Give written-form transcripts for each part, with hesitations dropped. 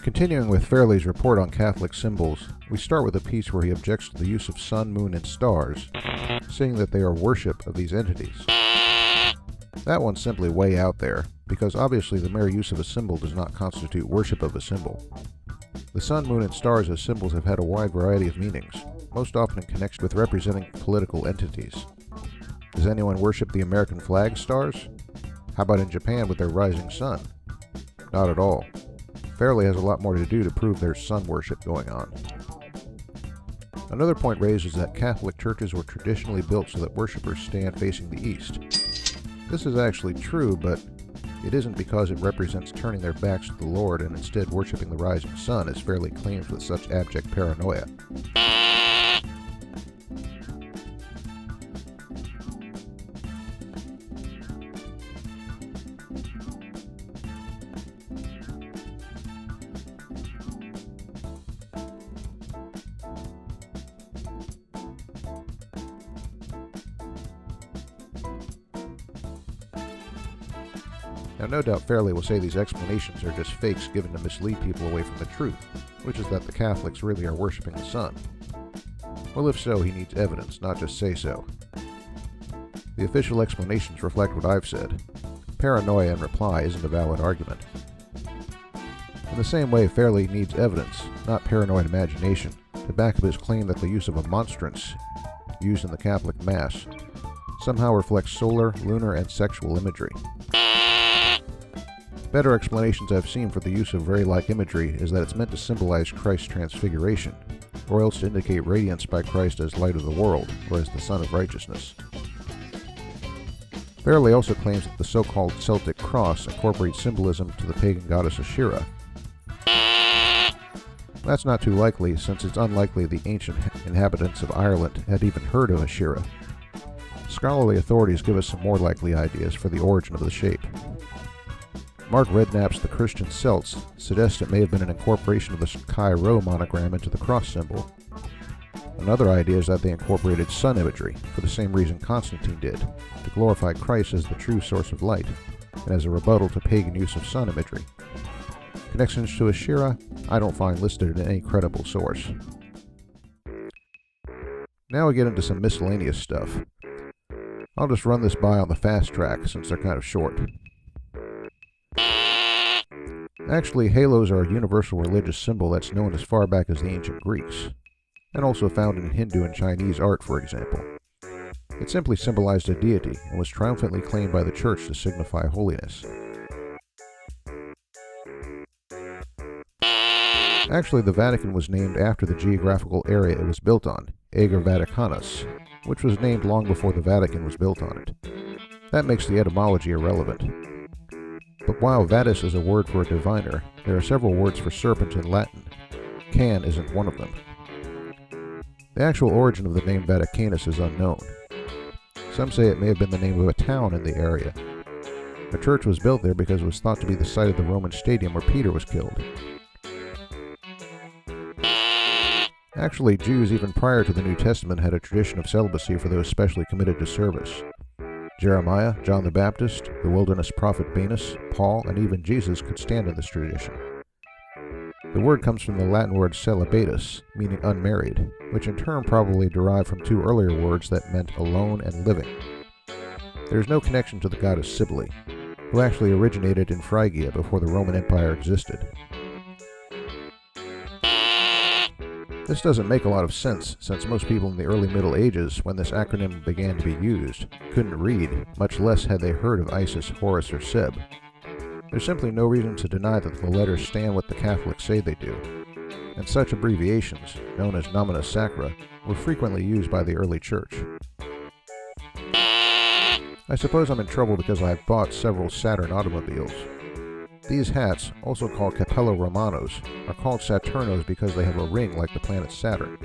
Continuing with Fairley's report on Catholic symbols, we start with a piece where he objects to the use of sun, moon, and stars, saying that they are worship of these entities. That one's simply way out there, because obviously the mere use of a symbol does not constitute worship of a symbol. The sun, moon, and stars as symbols have had a wide variety of meanings, most often in connection with representing political entities. Does anyone worship the American flag stars? How about in Japan with their rising sun? Not at all. Fairley has a lot more to do to prove there's sun worship going on. Another point raised is that Catholic churches were traditionally built so that worshippers stand facing the east. This is actually true, but it isn't because it represents turning their backs to the Lord and instead worshiping the rising sun, as Fairley claims with such abject paranoia. Now, no doubt Fairley will say these explanations are just fakes given to mislead people away from the truth, which is that the Catholics really are worshipping the sun. Well, if so, he needs evidence, not just say so. The official explanations reflect what I've said. Paranoia in reply isn't a valid argument. In the same way, Fairley needs evidence, not paranoid imagination, to back up his claim that the use of a monstrance used in the Catholic Mass somehow reflects solar, lunar, and sexual imagery. Better explanations I've seen for the use of very like imagery is that it's meant to symbolize Christ's transfiguration, or else to indicate radiance by Christ as light of the world, or as the Son of Righteousness. Fairley also claims that the so-called Celtic cross incorporates symbolism to the pagan goddess Ashera. That's not too likely, since it's unlikely the ancient inhabitants of Ireland had even heard of Ashera. Scholarly authorities give us some more likely ideas for the origin of the shape. Mark Redknapp's The Christian Celts suggests it may have been an incorporation of the Chi Rho monogram into the cross symbol. Another idea is that they incorporated sun imagery, for the same reason Constantine did, to glorify Christ as the true source of light, and as a rebuttal to pagan use of sun imagery. Connections to Ashera, I don't find listed in any credible source. Now we get into some miscellaneous stuff. I'll just run this by on the fast track, since they're kind of short. Actually, halos are a universal religious symbol that's known as far back as the ancient Greeks, and also found in Hindu and Chinese art, for example. It simply symbolized a deity, and was triumphantly claimed by the Church to signify holiness. Actually, the Vatican was named after the geographical area it was built on, Ager Vaticanus, which was named long before the Vatican was built on it. That makes the etymology irrelevant. But while vatus is a word for a diviner, there are several words for serpent in Latin. Can isn't one of them. The actual origin of the name Vaticanus is unknown. Some say it may have been the name of a town in the area. A church was built there because it was thought to be the site of the Roman stadium where Peter was killed. Actually, Jews even prior to the New Testament had a tradition of celibacy for those specially committed to service. Jeremiah, John the Baptist, the wilderness prophet Banus, Paul, and even Jesus could stand in this tradition. The word comes from the Latin word celibatus, meaning unmarried, which in turn probably derived from two earlier words that meant alone and living. There is no connection to the goddess Cybele, who actually originated in Phrygia before the Roman Empire existed. This doesn't make a lot of sense, since most people in the early Middle Ages, when this acronym began to be used, couldn't read, much less had they heard of Isis, Horus, or Seb. There's simply no reason to deny that the letters stand what the Catholics say they do, and such abbreviations, known as nomina sacra, were frequently used by the early Church. I suppose I'm in trouble because I've bought several Saturn automobiles. These hats, also called Capello Romanos, are called Saturnos because they have a ring like the planet Saturn.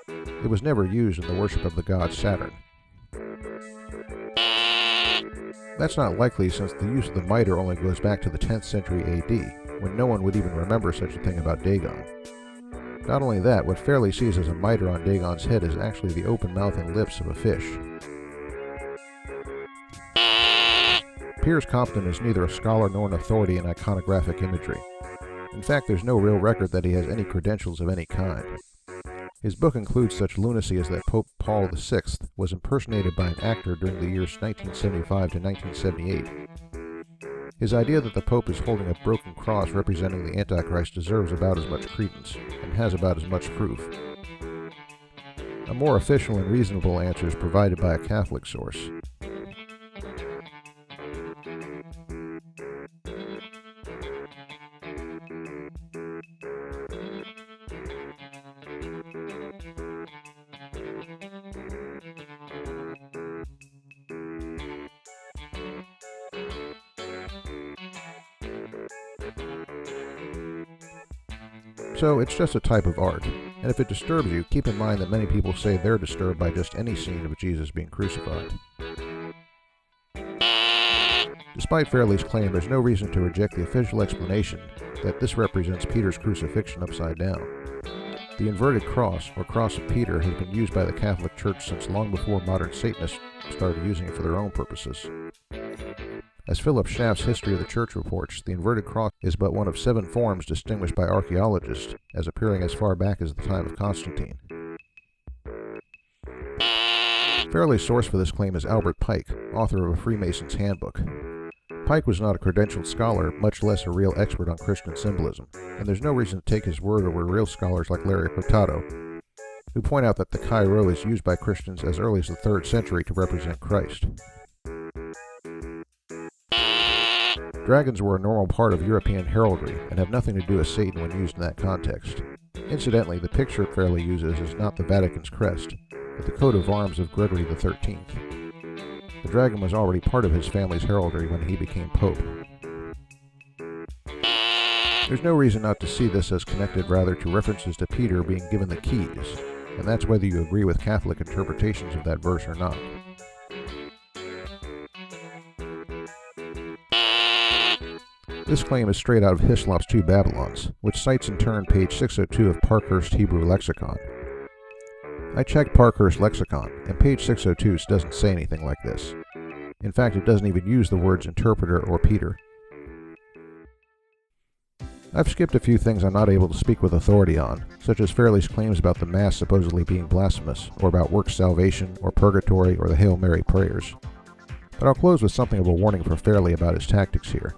It was never used in the worship of the god Saturn. That's not likely, since the use of the mitre only goes back to the 10th century AD, when no one would even remember such a thing about Dagon. Not only that, what Fairley sees as a mitre on Dagon's head is actually the open mouth and lips of a fish. Piers Compton is neither a scholar nor an authority in iconographic imagery. In fact, there's no real record that he has any credentials of any kind. His book includes such lunacy as that Pope Paul VI was impersonated by an actor during the years 1975 to 1978. His idea that the Pope is holding a broken cross representing the Antichrist deserves about as much credence, and has about as much proof. A more official and reasonable answer is provided by a Catholic source. So it's just a type of art, and if it disturbs you, keep in mind that many people say they're disturbed by just any scene of Jesus being crucified. Despite Fairley's claim, there's no reason to reject the official explanation that this represents Peter's crucifixion upside down. The inverted cross, or cross of Peter, has been used by the Catholic Church since long before modern Satanists started using it for their own purposes. As Philip Schaff's History of the Church reports, the inverted cross is but one of 7 forms distinguished by archaeologists as appearing as far back as the time of Constantine. Fairley's source for this claim is Albert Pike, author of a Freemason's Handbook. Pike was not a credentialed scholar, much less a real expert on Christian symbolism, and there's no reason to take his word over real scholars like Larry Hurtado, who point out that the Chi-Rho is used by Christians as early as the 3rd century to represent Christ. Dragons were a normal part of European heraldry and have nothing to do with Satan when used in that context. Incidentally, the picture Fairley uses is not the Vatican's crest, but the coat of arms of Gregory XIII. The dragon was already part of his family's heraldry when he became Pope. There's no reason not to see this as connected rather to references to Peter being given the keys, and that's whether you agree with Catholic interpretations of that verse or not. This claim is straight out of Hislop's Two Babylons, which cites in turn page 602 of Parkhurst Hebrew Lexicon. I checked Parkhurst Lexicon, and page 602 doesn't say anything like this. In fact, it doesn't even use the words interpreter or Peter. I've skipped a few things I'm not able to speak with authority on, such as Fairley's claims about the Mass supposedly being blasphemous, or about works salvation, or purgatory, or the Hail Mary prayers. But I'll close with something of a warning for Fairley about his tactics here.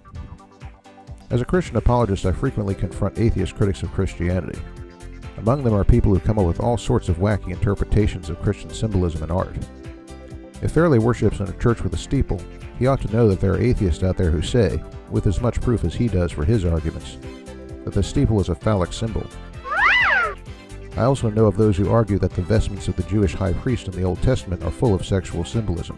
As a Christian apologist, I frequently confront atheist critics of Christianity. Among them are people who come up with all sorts of wacky interpretations of Christian symbolism and art. If Fairley worships in a church with a steeple, he ought to know that there are atheists out there who say, with as much proof as he does for his arguments, that the steeple is a phallic symbol. I also know of those who argue that the vestments of the Jewish high priest in the Old Testament are full of sexual symbolism.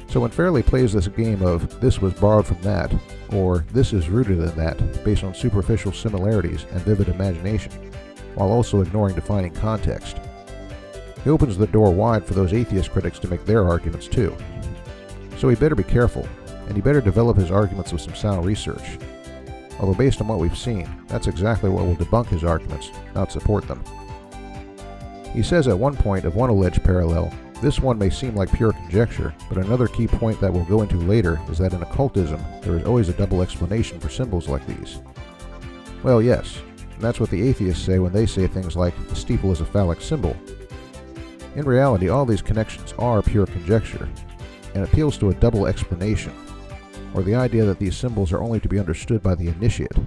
So when Fairley plays this game of this was borrowed from that, or this is rooted in that, based on superficial similarities and vivid imagination, while also ignoring defining context, he opens the door wide for those atheist critics to make their arguments too. So he better be careful, and he better develop his arguments with some sound research. Although based on what we've seen, that's exactly what will debunk his arguments, not support them. He says at one point of one alleged parallel, this one may seem like pure conjecture, but another key point that we'll go into later is that in occultism, there is always a double explanation for symbols like these. Well, yes, and that's what the atheists say when they say things like, the steeple is a phallic symbol. In reality, all these connections are pure conjecture, and appeals to a double explanation, or the idea that these symbols are only to be understood by the initiate,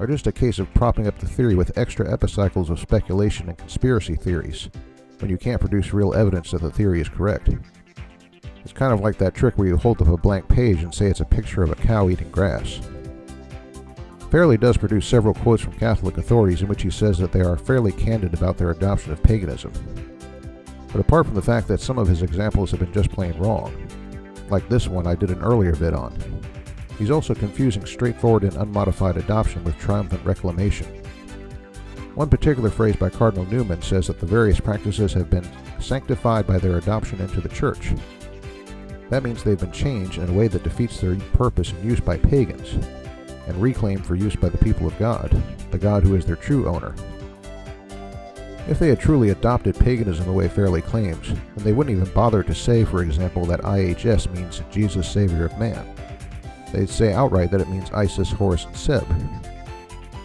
or just a case of propping up the theory with extra epicycles of speculation and conspiracy theories, when you can't produce real evidence that the theory is correct. It's kind of like that trick where you hold up a blank page and say it's a picture of a cow eating grass. Fairley does produce several quotes from Catholic authorities in which he says that they are fairly candid about their adoption of paganism. But apart from the fact that some of his examples have been just plain wrong, like this one I did an earlier vid on, he's also confusing straightforward and unmodified adoption with triumphant reclamation. One particular phrase by Cardinal Newman says that the various practices have been sanctified by their adoption into the Church. That means they've been changed in a way that defeats their purpose and use by pagans, and reclaimed for use by the people of God, the God who is their true owner. If they had truly adopted paganism the way Fairley claims, then they wouldn't even bother to say, for example, that IHS means Jesus, Savior of Man. They'd say outright that it means Isis, Horus, and Seb,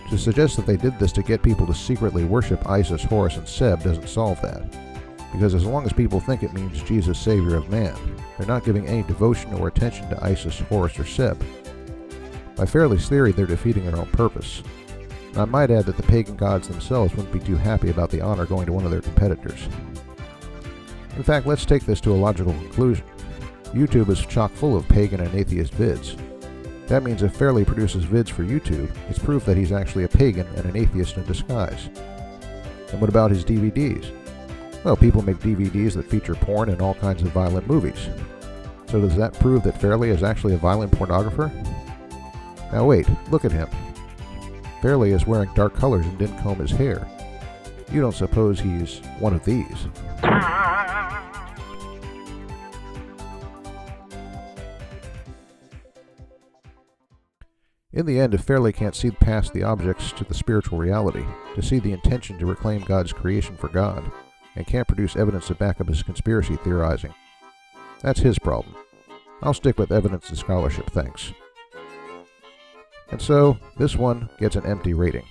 To suggest that they did this to get people to secretly worship Isis, Horus, and Seb doesn't solve that, because as long as people think it means Jesus, Savior of man, they're not giving any devotion or attention to Isis, Horus, or Seb. By Fairley's theory, they're defeating their own purpose. And I might add that the pagan gods themselves wouldn't be too happy about the honor going to one of their competitors. In fact, let's take this to a logical conclusion. YouTube is chock full of pagan and atheist vids. That means if Fairley produces vids for YouTube, it's proof that he's actually a pagan and an atheist in disguise. And what about his DVDs? Well, people make DVDs that feature porn and all kinds of violent movies. So does that prove that Fairley is actually a violent pornographer? Now wait, look at him. Fairley is wearing dark colors and didn't comb his hair. You don't suppose he's one of these? In the end, if Fairley can't see past the objects to the spiritual reality, to see the intention to reclaim God's creation for God, and can't produce evidence to back up his conspiracy theorizing, that's his problem. I'll stick with evidence and scholarship, thanks. And so, this one gets an empty rating.